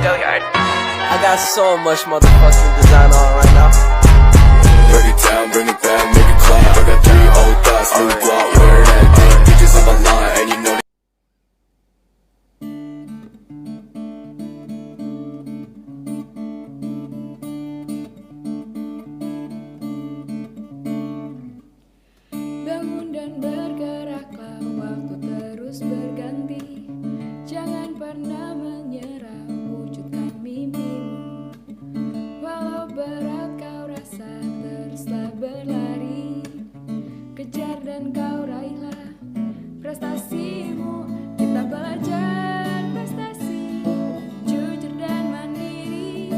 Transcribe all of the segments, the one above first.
I got so much motherfucking design on right now. Break it down, bring it back, make it clap. I got 3 old thoughts, new block, where that day. Bitches on my line, and you know. Bangun dan bergeraklah, waktu terus berganti. Jangan pernah menyerah, wujudkan mimpimu. Walau berat kau rasa, teruslah berlari. Kejar dan kau raihlah prestasimu. Kita belajar prestasi, jujur dan mandiri.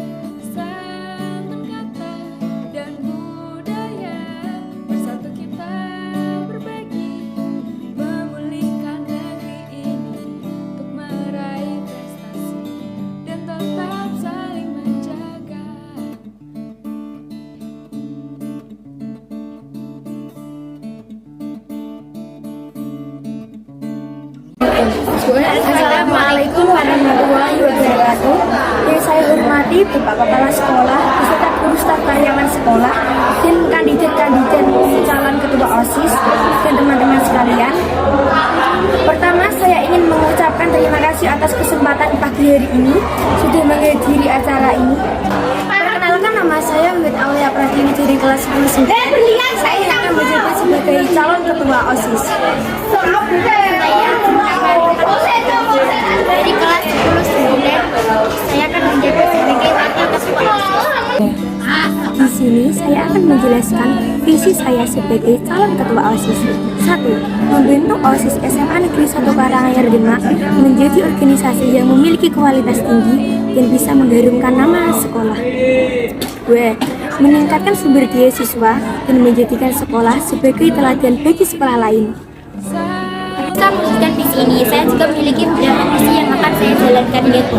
Santun kata dan budaya, bersatu kita berbagi, memulihkan negeri ini untuk meraih prestasi dan tetap saling menjaga. Assalamualaikum warahmatullahi wabarakatuh. Yang saya hormati Bapak Kepala Sekolah, beserta guru staf karyawan sekolah, dan kandidat-kandidat calon ketua OSIS dan teman-teman sekalian. Pertama, saya ingin mengucapkan terima kasih atas kesempatan pagi hari ini sudah menghadiri acara ini. Perkenalkan, nama saya Mbak Aulia Pratiwi dari kelas 10. Saya akan menjabat sebagai calon ketua OSIS. Dari kelas 10 saya akan menjabat sebagai wakil ketua. Di sini saya akan menjelaskan visi saya sebagai calon ketua OSIS. 1. Membentuk OSIS SMA Negeri 1 Karanganyar Demak menjadi organisasi yang memiliki kualitas tinggi dan bisa mengharumkan nama sekolah. 2. Meningkatkan sumber daya siswa dan menjadikan sekolah sebagai teladan bagi sekolah lain. Mewujudkan visi ini, saya juga memiliki beberapa misi yang akan saya jalankan, yaitu